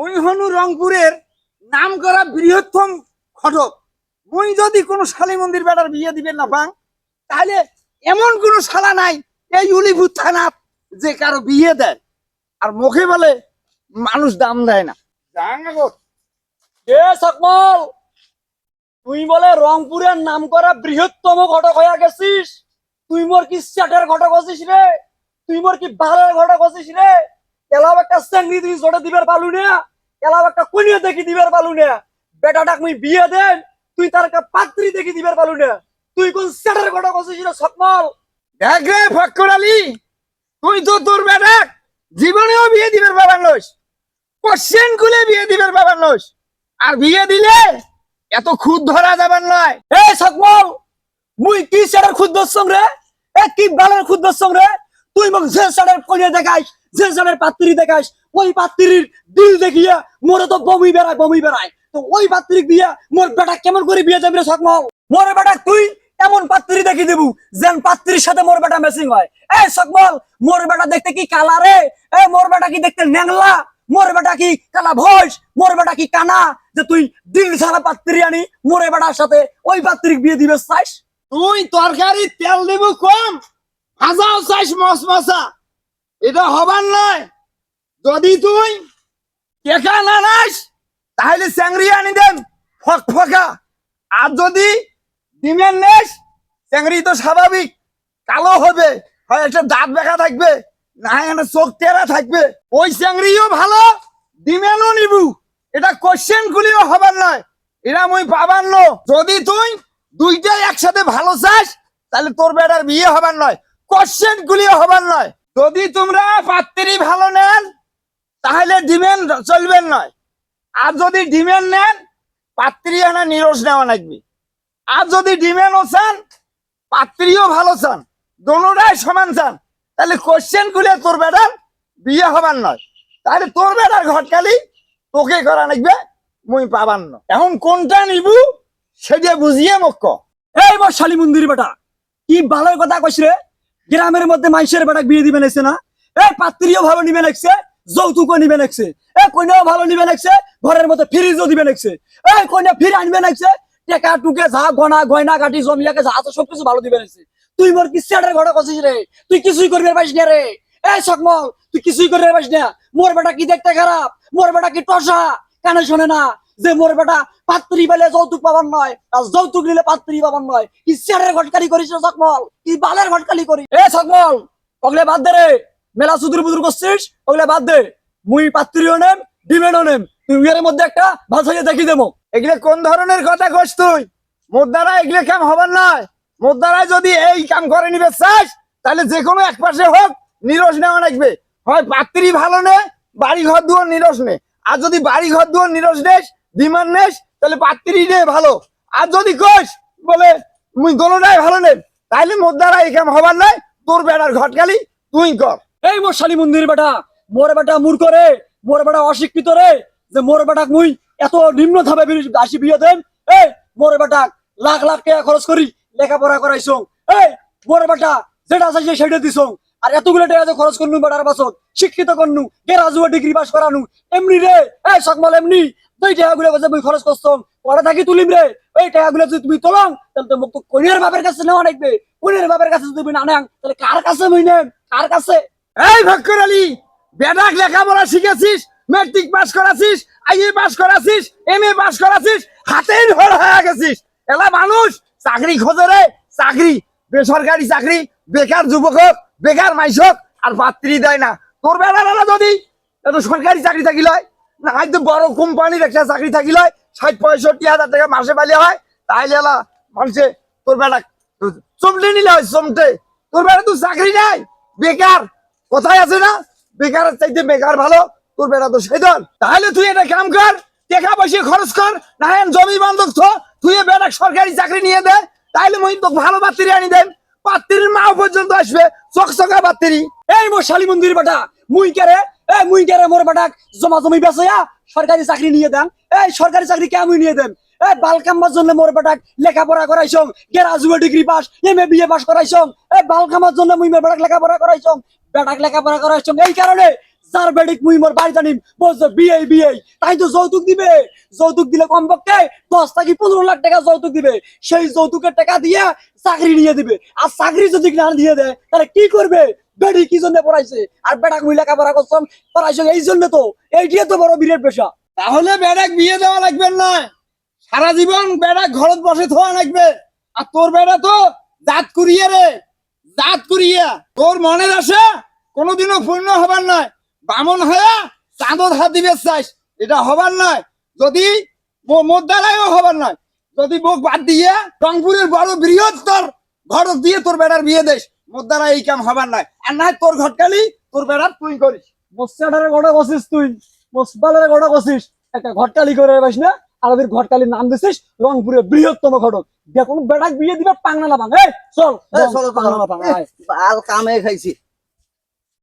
মুই হনু রংপুরের নাম করা বৃহত্তম ঘটক। মুই যদি কোনো শালী মন্দির বেটার বিয়ে দিবেন না পাং, তাহলে এমন কোনো শালা নাই এই উলিপুর থানা যে কারো বিয়ে দেয়। আর মুখে বলে মানুষ দাম দেয় না। এ সকমল, তুই বলে রংপুরের নাম করা বৃহত্তম ঘটক হয়ে গেছিস? তুই মোর কি চ্যাটের ঘটক হচ্ছিস রে? তুই মোর কি বালের ঘটক হচ্ছিস রে? এলাও একটা চেংড়ি তুই জোটে দিবার পালু না, এলাও একটা কনিয়া দেখি দিবার পালু না। বেটাটাক মুই বিয়ে দেন, তুই তার একটা পাত্রী দেখি দিবার পালু না। তুই কোন চ্যাটের ঘটক হচ্ছিস রে সকমল? দেখ রে ফক্কর আলী, তুই তো তোর বেটাক জীবনেও বিয়ে দিবার বাবার নস, কোশ্চেন গুলে বিয়ে দিবার বাবার নস। আর বিয়ে দিলে এত খুদ ধরা যাবার নয়। এ সকমল, মুই কি চ্যাটের খুদ দর্শম রে? এ কি বালের খুদ দর্শম রে? তুই মোক যে চ্যাটের কনিয়া দেখাইস, যে চ্যাটের পাত্রী দেখাইস, ওই পাত্রীর দিল দেখিয়া মোরে তো বমি বেড়ায়। তো ওই পাত্রীক দিয়া মোর বেটা কেমন করে বিয়ে যাবে রে সকমল? মোর বেটা তুই এমন পাত্রী দেখি দেবু যেন পাত্রীর সাথে মোর বেটা ম্যাচিং হয়। এই সকমল, মোর বেটা দেখতে কি কালা রে? এই মোর বেটা কি দেখতে ন্যাংলা? মোর বেটা কি কালা ভয়েস? মোর বেটা কি কানা যে তুই দিল ছাড়া পাত্রী আনি মোরে বেটার সাথে ওই পাত্রীক বিয়ে দিবে চাইস? তুই তরকারি তেল দেবো কম, ভাজাও চাইস মশ মশা, এটা হবার নয়। যদি তুই টেকা না নাস তাহলে চ্যাংড়ি আনি দেন ফকফকা। আর যদি ডিমের নেস, চ্যাংড়ি তো স্বাভাবিক কালো হবে, হয় একটা দাঁত বেঁকা থাকবে, না একটা চোখ টেরা থাকবে। ওই চ্যাংড়িও ভালো, ডিমেনও নিবু, এটা কোশ্চেন গুলিও হবার নয়, এরা মুই পাবার ন। যদি তুই দুইটাই একসাথে ভালো চাস তাহলে তোর বেটার বিয়ে হবার নয়, কোশ্চেন গুলিও হবার নয়। যদি তোমরা পাত্রী ভালো নেন তাহলে ডিমেন চলবেন নয়। আর যদি ডিমেন নেন পাত্রী আনা নিরস নেওয়া লাগবে। আর যদি ডিমেনও চান পাত্রীও ভালো চান, দোনোটাই সমান চান, তাহলে কোশ্চেন গুলি তোর বেটার বিয়ে হবার নয়। তাহলে তোর বেটার ঘটকালি তোকে করা লাগবে, মুই পাবার ন। এখন কোনটা নিবু সেটা বুঝিয়ে মক্ক। এই মোর শালী মন্দির বেটা, কি ভালোর কথা কইছ রে? গ্রামের মধ্যে মানুষের বেটা বিয়ে দিবে নাইছে না? এই পাত্রীও ভালো নিবে নাইছে, যৌতুকও নিবে নাইছে, এই কইনাও ভালো নিবে নাইছে, ঘরের মধ্যে ফ্রিজও দিবে নাইছে, এই কইনা ফির আনবে নাইছে, টেকা টুকে যা গয়না কাটি জমিয়াকে যা আছে সবকিছু ভালো দিবে নাইছে। তুই মোর কি চ্যাটের ঘটক হচ্ছিস রে? তুই কিছুই করবে পারিস না রে। এই সকমল, তুই কিছুই করবে পারিস না। মোর বেটা কি দেখতে খারাপ, মোর বেটা কি টসা, কানে শোনে না যে মোর বেটা পাত্রী পেলে যৌতুক পাবার নয়, আর যৌতুক নিলে পাত্রী পাবার নয়। কি চ্যাটের ঘটকালি করিস রে সকমল? কি বালের ঘটকালি করি? এ সকমল, ওগুলো বাদ দে রে, মেলা সুদূর বুদুর করছিস, ওগুলো বাদ দে। মুই পাত্রীও নেম, ডিমেন্ডও নেম, তুই উইয়ের মধ্যে একটা ভাষাকে দেখি দেবো। এগুলো কোন ধরনের কথা কস তুই? মোর দ্বারা এগুলো কাম হবার নয়। মোর দ্বারা যদি এই কাম করে নিবে চাস তাহলে যে কোনো এক পাশে হোক নিরস নেওয়া লাগবে। হয় পাত্রী ভালো নে, বাড়ি ঘর দুয়ার নিরস নে। আর যদি বাড়ি ঘর দুয়ার নিরস নেস, ডিমান্ড নেস, তাহলে পাত্রী নে ভালো। আর যদি কস বলে মুই দোনোটাই ভালো নে, তাইলে মোর দ্বারা এই কাম হবার নয়। তোর বেটার ঘটকালি তুই কর। এই মোর শালী মন্দির বেটা, মোর বেটা মূর্খ রে, মোর বেটা অশিক্ষিত রে, যে মোর বেটাক মুই এত নিম্ন ধাপে আসি বিয়ে দেন। এই মোর বেটাক লাখ লাখ টাকা খরচ করি লেখাপড়া করাইছো। এই মোর বেটা যেটা চাইছে সেটা দিছো। আর এতগুলো টাকা যে খরচ করনু বেটার পাছত শিক্ষিত করনু, গ্রাজুয়েট ডিগ্রি পাস করানু, এমনি রে। এই সকমল এমনি তুই টাকাগুলো যে মুই খরচ করছম পরে থাকি তুলিম রে। এই টাকাগুলো যদি তুমি তোলাম তাহলে তো মুখ তো কইনের বাপের কাছে নেওয়া লাগবে। কইনের বাপের কাছে যদি না নেন তাহলে কার কাছে মুই নেন? কার কাছে? এই ফক্কর আলী, বেটাক লেখাপড়া শিখেছিস, ম্যাট্রিক পাস করাছিস, আইএ পাস করাছিস, এমএ পাস করাছিস, হাতেই ভর হয়ে গেছিস। এলা মানুষ চাকরি খোঁজে রে, চাকরি, বেসরকারি চাকরি, বেকার যুবক হোক, বেকার মাইস হোক, আর পাত্রী দেয় না। তোর বেলা যদি এত সরকারি চাকরি থাকিল হয়, না হয়তো বড় কোম্পানির একটা চাকরি থাকিল হয়, ৬০-৬৫ হাজার টাকা মাসে পাইলে হয়, তাইলে এলা মানুষে তোর বেটা চমটে নিলে হয়, চমটে। তোর বেটা তো চাকরি নাই, বেকার। কোথায় আছে না, বেকারের চাইতে বেকার ভালো। তোর বেটা তো সেদন। তাহলে তুই এটা কাম কর, টাকা পয়সা খরচ কর, না জমি বন্ধক থ, তুই বেটা সরকারি চাকরি নিয়ে দে, তাইলে মুই তো ভালো পাত্রী আনি দেন। পাত্রীর মাও পর্যন্ত আসবে, চকচকা পাত্রী। এই মোর শালী মন্দির বেটা, মুই কেরে, মুই কেরে মোর বেটাক জমা জমি বেচয়া সরকারি চাকরি নিয়ে দেন। এই সরকারি চাকরি কে মুই নিয়ে দেন? এই বাল কামার জন্য মোর বেটাক লেখাপড়া করাইছং, graduate degree pass, MA BA pass করাইছং। এই বাল কামার জন্য মুই মোর বেটাক লেখাপড়া করাইছং, বেটাক লেখাপড়া করাইছং এই কারণে স্যার বেডিক মুই মোর বাড়িতে নিম বলছে বিয়ে বিয়ে তাই তো যৌতুক দিবে যৌতুক দিলে কমপক্ষে 10 থেকে 15 লাখ টাকা যৌতুক দিবে সেই যৌতুকের টাকা দিয়ে চাকরি নিয়ে দিবে আর চাকরি যদি না দিয়ে দেয় তাহলে কি করবে বেডি কি জন্য পড়াইছে আর বেটাক মুই লেখাপড়া করছম পড়াইছে এই জন্য তো এইটাই তো বড় বিরাট পেশা তাহলে বেড়াক বিয়ে দেওয়া লাগবে না, সারা জীবন বেড়াক ঘরত বসে থাকা লাগবে। আর তোর বেড়া তো জাত করিয়ে রে, জাত করিয়া তোর মনের আশা কোনোদিনও পূর্ণ হবার নয়। বামন হয়ে চাঁদত হাত দিবে চাইস, এটা হবার নয়। যদি মোর দ্বারাইও হবার নয়, যদি মুখ বাদ দিয়ে রংপুরের বড় বৃহত্তর ঘর দিয়ে তোর বেড়ার বিয়ে দেশ, মোর দ্বারা এই কাম হবার নয়। আর না তোর ঘটকালি তোর বেড়ার তুই করিস। মোস্তাডারে গোটা কষিস তুই মোসবালারে গোটা কষিস একটা ঘটকালি করে পাস না আর ওদের ঘটকালির নাম দিছিস রংপুরের বৃহত্তম ঘটক দেখুন বেটাক বিয়ে দিবে পাংনা না ভাঙ এই চল চলো পাংনা না ভাঙ বাল কামে খাইছি